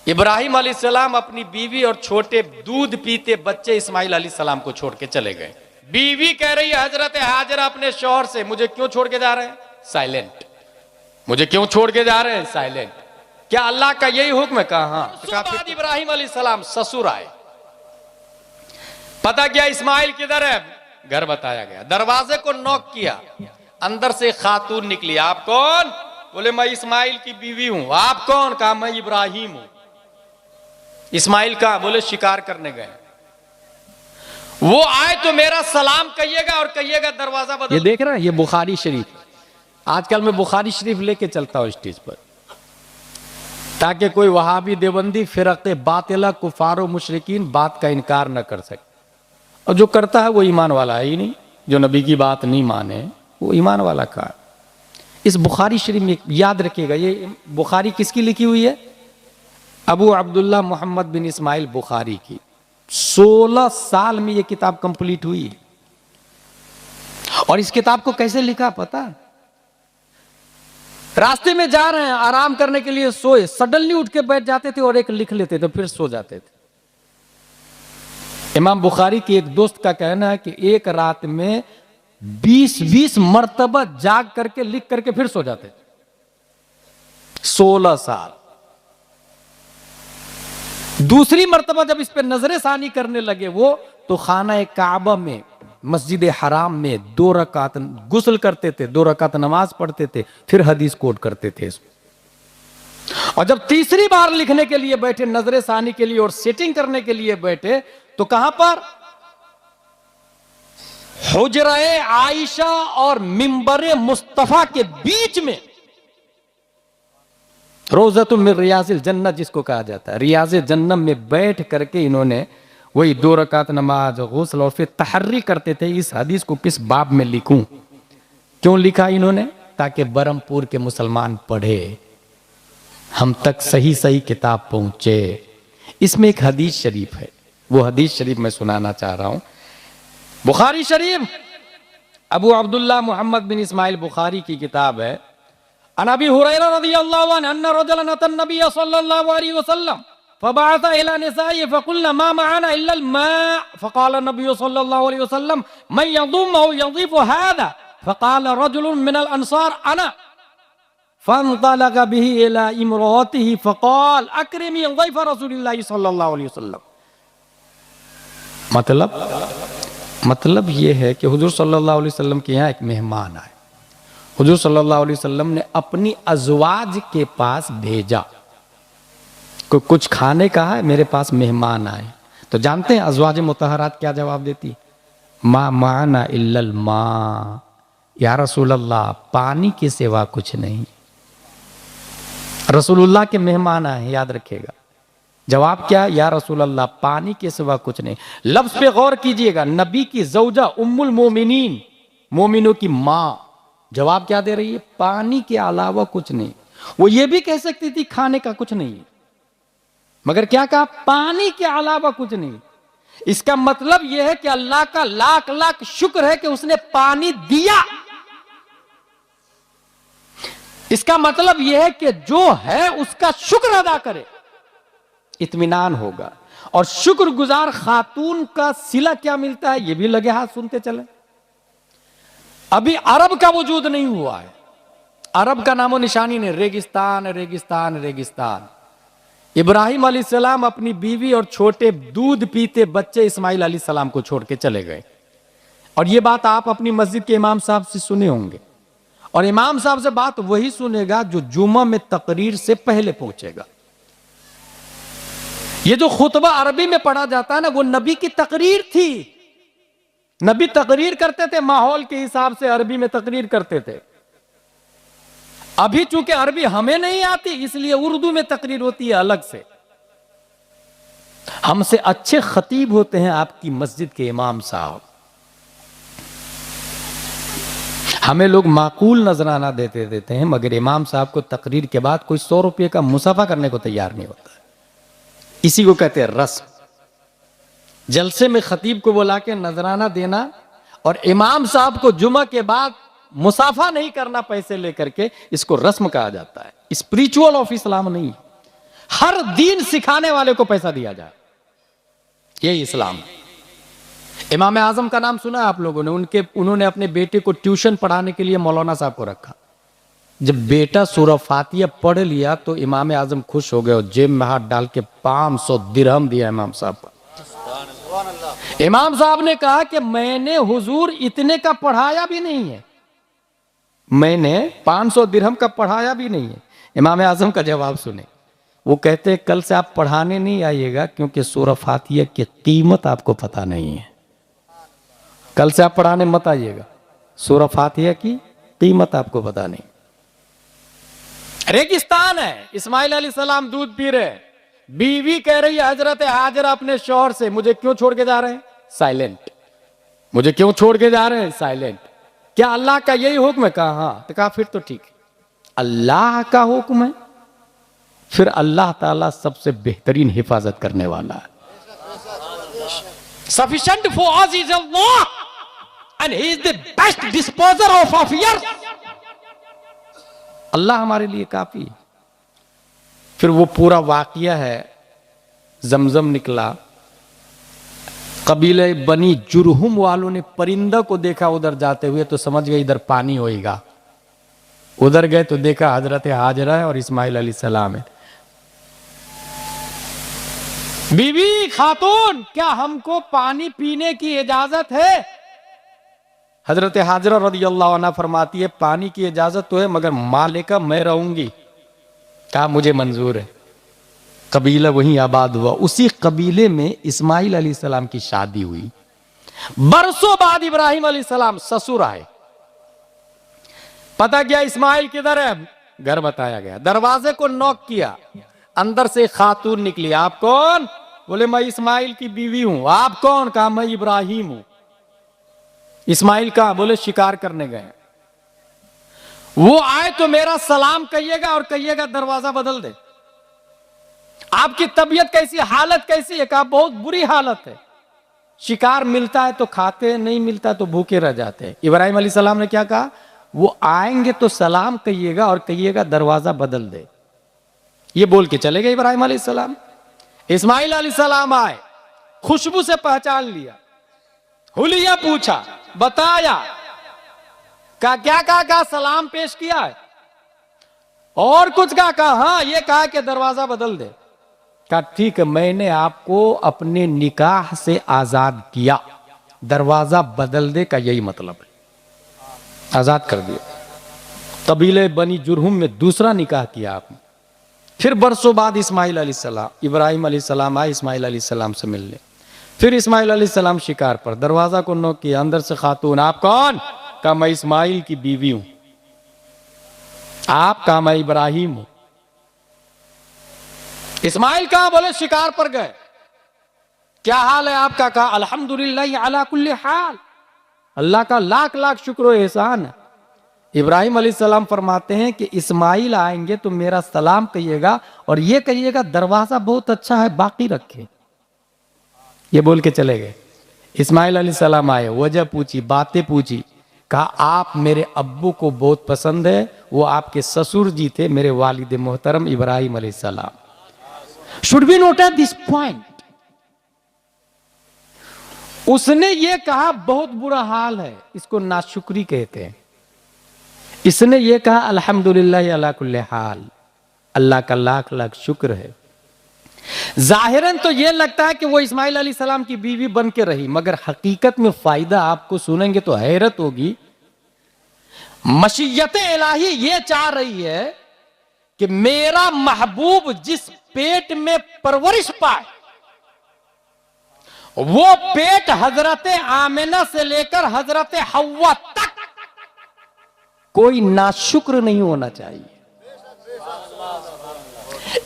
इब्राहिम अलैहिस्सलाम अपनी बीवी और छोटे दूध पीते बच्चे इस्माइल अलैहिस्सलाम को छोड़ के चले गए। बीवी कह रही है हजरत हाजरा अपने शौहर से, मुझे क्यों छोड़ के जा रहे हैं? साइलेंट। मुझे क्यों छोड़ के जा रहे हैं? साइलेंट। क्या अल्लाह का यही हुक्म है? कहा हाँ। उसके बाद इब्राहिम अलैहिस्सलाम ससुर आए। पता क्या इस्माइल किधर है? घर बताया गया। दरवाजे को नॉक किया, अंदर से खातून निकली। आप कौन? बोले मैं इस्माइल की बीवी हूं। आप कौन? कहा मैं इब्राहिम हूं। इस्माइल कहा? बोले शिकार करने गए। वो आए तो मेरा सलाम कहिएगा और कहिएगा दरवाजा बदल। ये देख रहे हैं, ये बुखारी शरीफ। आजकल मैं बुखारी शरीफ लेके चलता हूं स्टेज पर, ताकि कोई वहाबी देवबंदी फिरक़े बातिला कुफारो मुशरिकीन बात का इनकार न कर सके। और जो करता है वो ईमान वाला है ही नहीं। जो नबी की बात नहीं माने वो ईमान वाला का। इस बुखारी शरीफ में याद रखिएगा, ये बुखारी किसकी लिखी हुई है? अबू अब्दुल्ला मोहम्मद बिन इस्माइल बुखारी की। 16 साल में ये किताब कंप्लीट हुई। और इस किताब को कैसे लिखा पता? रास्ते में जा रहे हैं, आराम करने के लिए सोए, सडनली उठ के बैठ जाते थे और एक लिख लेते थे, फिर सो जाते थे। इमाम बुखारी के एक दोस्त का कहना है कि एक रात में 20-20 मर्तबा जाग करके लिख करके फिर सो जाते थे। 16 साल। दूसरी मर्तबा जब इस पे नजरे सानी करने लगे वो, तो खाना काबा में मस्जिद हराम में 2 रकात गुस्ल करते थे, 2 रकात नमाज पढ़ते थे, फिर हदीस कोट करते थे। और जब तीसरी बार लिखने के लिए बैठे, नजरे सानी के लिए और सेटिंग करने के लिए बैठे, तो कहां पर? हुजरा-ए आयशा और मिंबर मुस्तफा के बीच में, रोज़तुम मिन रियाज़िल जन्नत जिसको कहा जाता है, रियाज़े जन्नत में बैठ करके इन्होंने वही 2 रकात नमाज, गुस्ल और फिर तहर्री करते थे। इस हदीस को किस बाब में लिखूं? क्यों लिखा इन्होंने? ताकि बरमपुर के मुसलमान पढ़े, हम तक सही सही किताब पहुंचे। इसमें एक हदीस शरीफ है, वो हदीस शरीफ मैं सुनाना चाह रहा हूं। बुखारी शरीफ, अबू अब्दुल्ला मोहम्मद बिन इस्माइल बुखारी की किताब है। अन अबी हुरैरा रज़ियल्लाहु अन्हु अन्ना रजुलन अता नबी सल्लल्लाहु अलैहि वसल्लम फबअथ इला निसाई फक़ुलना मा मअना इल्ला अल-मा फक़ाल नबी सल्लल्लाहु अलैहि वसल्लम मन यदुम औ यज़ीफ़ु हाज़ा फक़ाल रजुलुन मिन अल-अंसार अना फंतलक़ बिही इला इम्राअतिही फक़ाल अक्रिमी ज़ैफ़ रसूलिल्लाहि सल्लल्लाहु अलैहि वसल्लम। मतलब ये है कि हुजूर सल्लल्लाहु अलैहि वसल्लम के यहाँ एक मेहमान आए। हुजूर सल्लल्लाहु अलैहि वसल्लम ने अपनी अज़वाज के पास भेजा, कुछ खाने का है, मेरे पास मेहमान आए। तो जानते हैं अज़वाज मुतहरात क्या जवाब देती? मा माना इल्लल मा, या रसूल अल्लाह पानी के सिवा कुछ नहीं। रसूलुल्लाह के मेहमान आए, याद रखिएगा। जवाब क्या? या रसूल अल्लाह पानी के सिवा कुछ नहीं। लफ्ज पे गौर कीजिएगा, नबी की ज़ौजा उम्मुल मोमिनीन, मोमिनों की माँ, जवाब क्या दे रही है? पानी के अलावा कुछ नहीं। वो ये भी कह सकती थी खाने का कुछ नहीं, मगर क्या कहा? पानी के अलावा कुछ नहीं। इसका मतलब यह है कि अल्लाह का लाख लाख शुक्र है कि उसने पानी दिया। इसका मतलब यह है कि जो है उसका शुक्र अदा करे, इत्मीनान होगा। और शुक्रगुजार खातून का सिला क्या मिलता है, यह भी लगे हाथ सुनते चले। अभी अरब का वजूद नहीं हुआ है, अरब का नामो निशानी नहीं, रेगिस्तान रेगिस्तान रेगिस्तान। इब्राहिम अलैहिस्सलाम अपनी बीवी और छोटे दूध पीते बच्चे इस्माइल अलैहिस्सलाम को छोड़ के चले गए। और ये बात आप अपनी मस्जिद के इमाम साहब से सुने होंगे, और इमाम साहब से बात वही सुनेगा जो जुम्मा में तकरीर से पहले पहुंचेगा। ये जो खुतबा अरबी में पढ़ा जाता है ना, वो नबी की तकरीर थी। नबी तकरीर करते थे, माहौल के हिसाब से अरबी में तकरीर करते थे। अभी चूंकि अरबी हमें नहीं आती, इसलिए उर्दू में तकरीर होती है अलग से। हमसे अच्छे खतीब होते हैं आपकी मस्जिद के इमाम साहब। हमें लोग माकूल नजराना देते हैं, मगर इमाम साहब को तकरीर के बाद कोई 100 रुपये का मुसाफा करने को तैयार नहीं होता। इसी को कहते हैं रस्म। जलसे में खतीब को बुला के नजराना देना और इमाम साहब को जुमा के बाद मुसाफा नहीं करना पैसे लेकर के, इसको रस्म कहा जाता है। स्पिरिचुअल ऑफ इस्लाम नहीं। हर दीन सिखाने वाले को पैसा दिया जाए, ये इस्लाम। इमाम आजम का नाम सुना है आप लोगों ने? उन्होंने अपने बेटे को ट्यूशन पढ़ाने के लिए मौलाना साहब को रखा। जब बेटा सूरह फातिहा पढ़ लिया तो इमाम आजम खुश हो गए और जेब में हाथ डाल के 500 दिरहम दिया इमाम साहब को। इमाम साहब ने कहा कि मैंने हुजूर इतने का पढ़ाया भी नहीं है, मैंने 500 दिरहम का पढ़ाया भी नहीं है। इमाम आजम का जवाब सुने, वो कहते हैं कल से आप पढ़ाने नहीं आइएगा क्योंकि सूरह फातिहा की कीमत आपको पता नहीं है। कल से आप पढ़ाने मत आइएगा, सूरह फातिहा की कीमत आपको पता नहीं। रेगिस्तान है, इस्माइल अलैहिस्सलाम दूध पी रहे, बीवी कह रही है हजरत हाजरा अपने शौहर से, मुझे क्यों छोड़ के जा रहे हैं? साइलेंट। मुझे क्यों छोड़ के जा रहे हैं? साइलेंट। क्या अल्लाह का यही हुक्म है? कहा हाँ। तो कहा फिर तो ठीक है, अल्लाह का हुक्म है, फिर अल्लाह ताला सबसे बेहतरीन हिफाजत करने वाला है। Sufficient for us is Allah and He is the best disposer of affairs. अल्लाह हमारे लिए काफी है। फिर वो पूरा वाकया है, जमजम निकला, कबीले बनी जुरहुम वालों ने परिंदा को देखा उधर जाते हुए तो समझ गए इधर पानी होएगा। उधर गए तो देखा हजरत हाजरा है और इस्माइल अलैहिस्सलाम है। बीवी खातून, क्या हमको पानी पीने की इजाजत है? हजरत हाजरा रदियल्लाहु अन्हा फरमाती है पानी की इजाजत तो है मगर माँ लेकर मैं रहूंगी। कहा मुझे मंजूर है। कबीला वहीं आबाद हुआ। उसी कबीले में इस्माइल अलैहिस्सलाम की शादी हुई। बरसों बाद इब्राहिम अलैहिस्सलाम ससुर आए। पता क्या इस्माइल किधर है? घर बताया गया। दरवाजे को नॉक किया, अंदर से खातून निकली। आप कौन? बोले मैं इस्माइल की बीवी हूं। आप कौन? कहा मैं इब्राहिम हूं। इस्माइल कहा? बोले शिकार करने गए। वो आए तो मेरा सलाम कहिएगा और कहिएगा दरवाजा बदल दे। आपकी तबीयत कैसी, हालत कैसी है? कहा बहुत बुरी हालत है। शिकार मिलता है तो खाते, नहीं मिलता तो भूखे रह जाते हैं। इब्राहिम अलैहिस्सलाम ने क्या कहा? वो आएंगे तो सलाम कहिएगा और कहिएगा दरवाजा बदल दे। ये बोल के चले गए इब्राहिम अलैहिस्सलाम। इस्माइल अलैहिस्सलाम आए, खुशबू से पहचान लिया, हुलिया पूछा, बताया, क्या कहा? सलाम पेश किया है और कुछ कहा? हाँ ये कहा कि दरवाजा बदल दे। कहा ठीक है, मैंने आपको अपने निकाह से आजाद किया, दरवाजा बदल दे का यही मतलब है। आजाद कर दिया। कबीले बनी जुरहुम में दूसरा निकाह किया आपने। फिर बरसों बाद इस्माइल अलैहिस्सलाम, इब्राहिम अलैहिस्सलाम आए इस्माइल अलैहिस्सलाम से मिलने। फिर इस्माइल अलैहिस्सलाम शिकार पर, दरवाजा को नॉक किया, अंदर से खातून। आप कौन? कहा मैं इस्माइल की बीवी हूं। आप? कहा मैं इब्राहिम हूं। इस्माइल कहा? बोले शिकार पर गए। क्या हाल है आपका? कहा अल्हम्दुलिल्लाह अला कुल्ली हाल, अल्लाह का लाख लाख शुक्र और एहसान है। इब्राहिम अलैहिस्सलाम फरमाते हैं कि इस्माइल आएंगे तो मेरा सलाम कहिएगा और ये कहिएगा दरवाजा बहुत अच्छा है, बाकी रखे। ये बोल के चले गए। इस्माइल अलैहिस्सलाम आए, वजह पूछी, बातें पूछी। कहा आप मेरे अब्बू को बहुत पसंद है, वो आपके ससुर जी थे मेरे वालिद मोहतरम इब्राहिम अलैहिस्सलाम। Should be note at this point. उसने ये कहा बहुत बुरा हाल है, इसको नाशुक्री कहते हैं। इसने ये कहा अल्हम्दुलिल्लाह अला कुल्ली हाल, अल्लाह का लाख लाख शुक्र है। जाहिरन तो ये लगता है कि वो इस्माइल अलैहिस्सलाम की बीवी बन के रही, मगर हकीकत में फायदा आपको सुनेंगे तो हैरत होगी। मशीयत इलाही ये चाह रही है कि मेरा महबूब जिस पेट में परवरिश पाए, वो पेट हजरत आमिना से लेकर हजरत हव्वा तक कोई नाशुक्र नहीं होना चाहिए।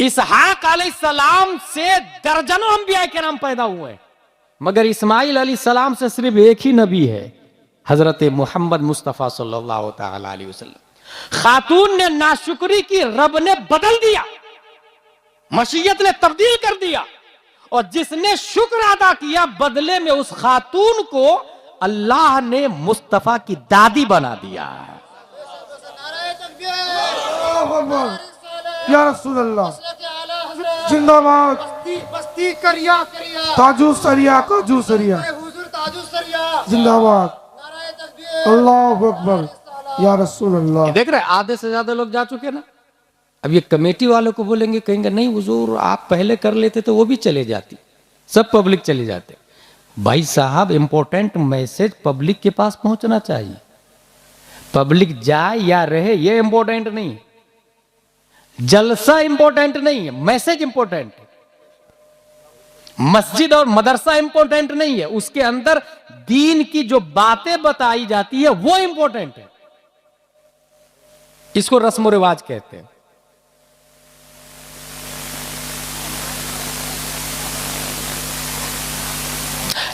इसहाक अलैहिस्सलाम से दर्जनों अंबिया के नाम पैदा हुए, मगर इस्माइल अलैहिस्सलाम से सिर्फ एक ही नबी है, हजरत मोहम्मद मुस्तफ़ा सल्लल्लाहु तआला अलैहि वसल्लम। खातून ने नाशुक्री की, रब ने बदल दिया, मशीयत ने तब्दील कर दिया, और जिसने शुक्र अदा किया बदले में उस खातून को अल्लाह ने मुस्तफ़ा की दादी बना दिया है। या रसूल अल्लाह। जिंदाबाद। बस्ती करिया करिया ताजू सरिया काजू सरिया हुजूर ताजू सरिया जिंदाबाद। नाराए तकबीर अल्लाह अकबर या रसूल अल्लाह। देख रहे आधे से ज्यादा लोग जा चुके ना। अब ये कमेटी वालों को बोलेंगे, कहेंगे नहीं हुजूर आप पहले कर लेते तो वो भी चले जाती, सब पब्लिक चले जाते। भाई साहब इंपॉर्टेंट मैसेज पब्लिक के पास पहुंचना चाहिए। पब्लिक जाए या रहे ये इंपॉर्टेंट नहीं, जलसा इंपॉर्टेंट नहीं है, मैसेज इंपॉर्टेंट है। मस्जिद और मदरसा इंपॉर्टेंट नहीं है, उसके अंदर दीन की जो बातें बताई जाती है वो इंपॉर्टेंट है। इसको रस्म रिवाज कहते हैं।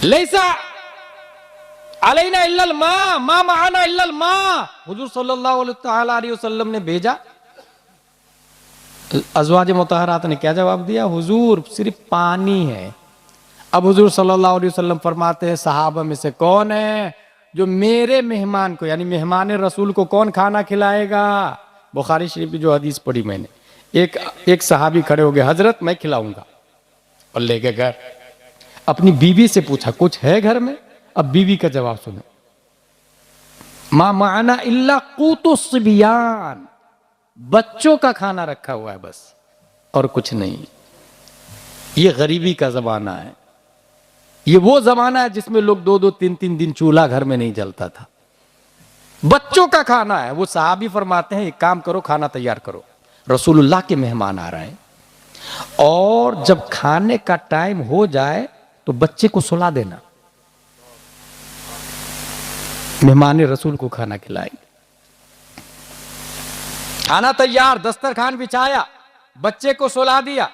लैसा अलैना इल्लल मा माना इल्लल मा। हुजूर सल्लल्लाहु अलैहि वसल्लम ने भेजा, अज़वाज मुतहरात ने क्या जवाब दिया? हुजूर सिर्फ पानी है। अब हुजूर सल्लल्लाहु अलैहि वसल्लम फरमाते हैं सहाबा में से कौन है जो मेरे मेहमान को, यानी मेहमान रसूल को कौन खाना खिलाएगा? बुखारी शरीफ की जो हदीस पढ़ी मैंने, एक सहाबी खड़े हो गए, हजरत मैं खिलाऊंगा। और ले गए घर, अपनी बीवी से पूछा कुछ है घर में? अब बीवी का जवाब सुनो, मा माना इल्ला क़ूतुस सिबियान, बच्चों का खाना रखा हुआ है बस, और कुछ नहीं। ये गरीबी का जमाना है, ये वो जमाना है जिसमें लोग 2-2 3-3 दिन चूल्हा घर में नहीं जलता था। बच्चों का खाना है। वो साहबी फरमाते हैं एक काम करो, खाना तैयार करो, रसूलुल्लाह के मेहमान आ रहे हैं, और जब खाने का टाइम हो जाए तो बच्चे को सुला देना, मेहमान रसूल को खाना खिलाएंगे। खाना तैयार, दस्तरखान बिछाया, बच्चे को सुला दिया,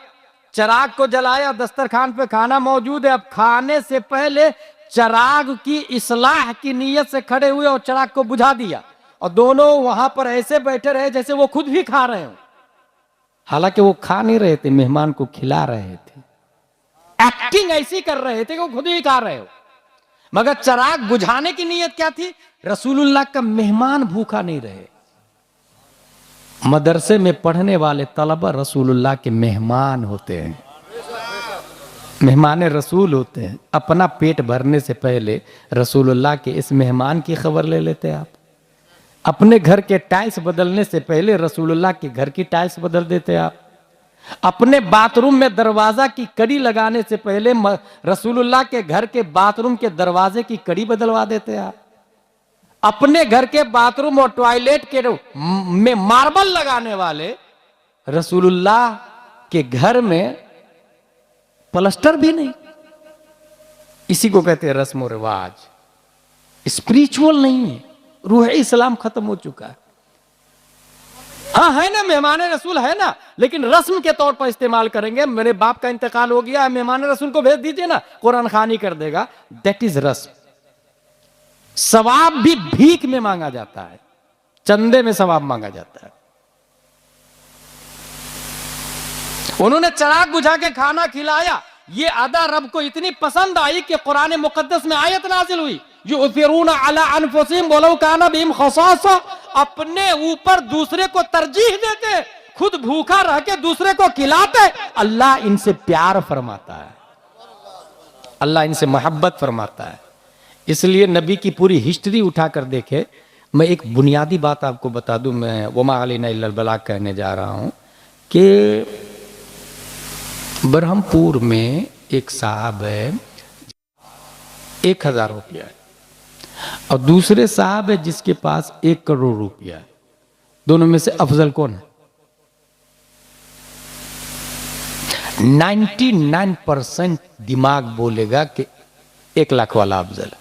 चिराग को जलाया, दस्तरखान पे खाना मौजूद है। अब खाने से पहले चिराग की इस्लाह की नीयत से खड़े हुए और चिराग को बुझा दिया, और दोनों वहां पर ऐसे बैठे रहे जैसे वो खुद भी खा रहे हो। हालांकि वो खा नहीं रहे थे, मेहमान को खिला रहे थे, एक्टिंग ऐसी कर रहे थे कि वो खुद ही खा रहे हो। मगर चिराग बुझाने की नीयत क्या थी? रसूलुल्लाह का मेहमान भूखा नहीं रहे। मदरसे में पढ़ने वाले तलबा रसूलुल्लाह के मेहमान होते हैं, मेहमान रसूल होते हैं। अपना पेट भरने से पहले रसूलुल्लाह के इस मेहमान की खबर ले लेते हैं आप। अपने घर के टाइल्स बदलने से पहले रसूलुल्लाह के घर की टाइल्स बदल देते आप। अपने बाथरूम में दरवाजा की कड़ी लगाने से पहले रसूलुल्लाह के घर के बाथरूम के दरवाजे की कड़ी बदलवा देते आप। अपने घर के बाथरूम और टॉयलेट के में मार्बल लगाने वाले रसूलुल्लाह के घर में प्लास्टर भी नहीं। इसी को कहते हैं रस्म और रिवाज, स्पिरिचुअल नहीं है, रूह इस्लाम खत्म हो चुका है। हाँ है ना, मेहमान रसूल है ना, लेकिन रस्म के तौर पर इस्तेमाल करेंगे। मेरे बाप का इंतकाल हो गया, मेहमान रसूल को भेज दीजिए ना, कुरान खानी कर देगा। दैट इज रस्म। सवाब भी भीख में मांगा जाता है, चंदे में सवाब मांगा जाता है। उन्होंने चिराग बुझा के खाना खिलाया। ये अदा रब को इतनी पसंद आई कि कुरान मुकद्दस में आयत नाजिल हुई, युसिरूना अला अनफुसिहिम वलौ काना बिहिम खसासा, अपने ऊपर दूसरे को तरजीह देते, खुद भूखा रह के दूसरे को खिलाते। अल्लाह इनसे प्यार फरमाता है, अल्लाह इनसे मोहब्बत फरमाता है। इसलिए नबी की पूरी हिस्ट्री उठाकर देखे। मैं एक बुनियादी बात आपको बता दूं, मैं वमा अलैना इल्लल बलाग कहने जा रहा हूं कि बरहमपुर में एक साहब है, 1000 रुपया है, और दूसरे साहब है जिसके पास 1 करोड़ रुपया है। दोनों में से अफजल कौन है? 99% दिमाग बोलेगा कि 1 लाख वाला अफजल है।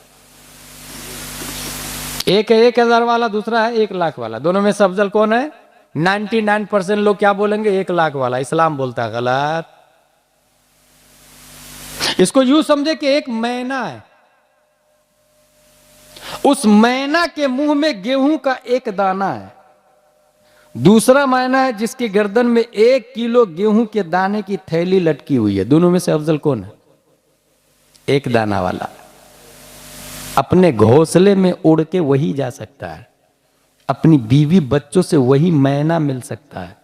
एक है 1000 वाला, दूसरा है 1 लाख वाला। दोनों में से अफजल कौन है? 99% लोग क्या बोलेंगे? 1 लाख वाला। इस्लाम बोलता है गलत। इसको यूं समझे कि एक मैना है, उस मैना के मुंह में गेहूं का 1 दाना है। दूसरा मैना है जिसकी गर्दन में 1 किलो गेहूं के दाने की थैली लटकी हुई है। दोनों में से अफजल कौन है? 1 दाना वाला। अपने घोंसले में उड़ के वही जा सकता है, अपनी बीवी बच्चों से वही मैना मिल सकता है।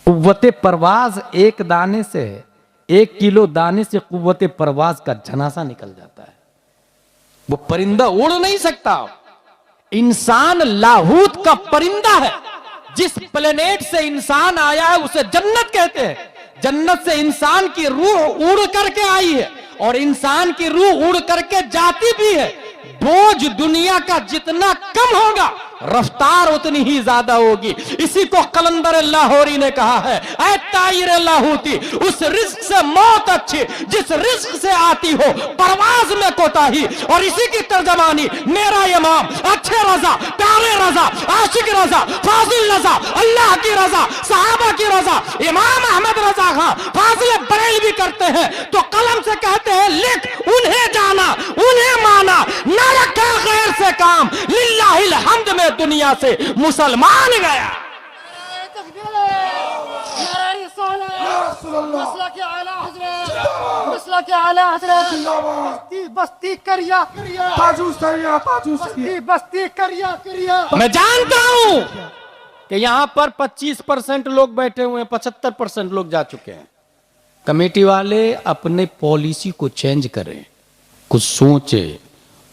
कुव्वते परवाज एक दाने से है, 1 किलो दाने से कुव्वते परवाज का झनासा निकल जाता है। वो परिंदा उड़ नहीं सकता। इंसान लाहूत का परिंदा है। जिस प्लेनेट से इंसान आया है उसे जन्नत कहते हैं। जन्नत से इंसान की रूह उड़ करके आई है और इंसान की रूह उड़ करके जाती भी है। बोझ दुनिया का जितना कम होगा रफ्तार उतनी ही ज्यादा होगी। इसी को कलंदर लाहौरी ने कहा है, ऐ तायर लाहौती, उस रिस्क से मौत अच्छी जिस रिस्क से आती हो परवाज में कोताही। और इसी की तर्जमानी मेरा इमाम अच्छे रजा, प्यारे रजा, आशिक रजा, फाजिल रजा, अल्लाह की रजा, सहाबा की रजा, इमाम अहमद रजा खां फाजिल बरेलवी करते हैं तो कलम से कहते हैं, लिख उन्हें जाना, उन्हें माना, न रखा गैर से काम, लिल्लाहिल हम्द में दुनिया से मुसलमान गया। बस्ती करिया करिया, ताजू सरिया, ताजू सरिया। बस्ती करिया करिया। मैं जानता हूं कि यहां पर 25% लोग बैठे हुए हैं, 75% लोग जा चुके हैं। कमेटी वाले अपने पॉलिसी को चेंज करें, कुछ सोचे,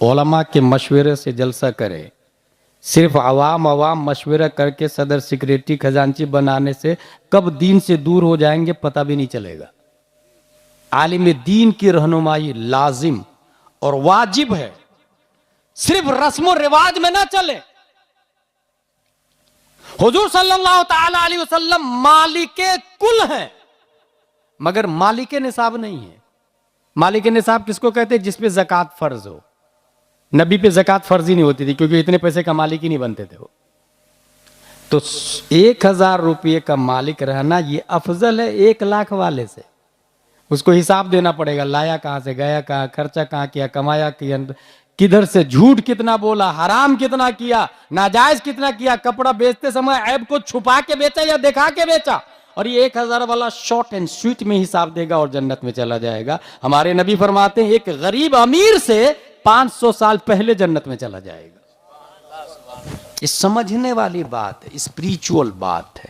उलमा के मशवरे से जलसा करें। सिर्फ अवाम मशवरा करके सदर सेक्रेटरी खजांची बनाने से कब दीन से दूर हो जाएंगे पता भी नहीं चलेगा। आलिम दीन की रहनुमाई लाजिम और वाजिब है, सिर्फ रस्म रिवाज में ना चले। हुजूर सल्लल्लाहु ताला अलैहि वसल्लम मालिके कुल हैं मगर मालिके निसाब नहीं है। मालिके निसाब किसको कहते हैं? जिसपे ज़कात फर्ज हो। नबी पे ज़कात फर्ज ही नहीं होती थी क्योंकि इतने पैसे का मालिक ही नहीं बनते थे वो। तो 1000 रुपये का मालिक रहना ये अफजल है 1 लाख वाले से। उसको हिसाब देना पड़ेगा, लाया कहां से, गया कहां, खर्चा कहां किया, कमाया किधर से, झूठ कितना बोला, हराम कितना किया, नाजायज कितना किया, कपड़ा बेचते समय ऐब को छुपा के बेचा या दिखा के बेचा। और ये 1000 वाला शॉर्ट एंड स्वीट में हिसाब देगा और जन्नत में चला जाएगा। हमारे नबी फरमाते हैं एक गरीब अमीर से 500 साल पहले जन्नत में चला जाएगा। ये समझने वाली बात है, स्पिरिचुअल बात है।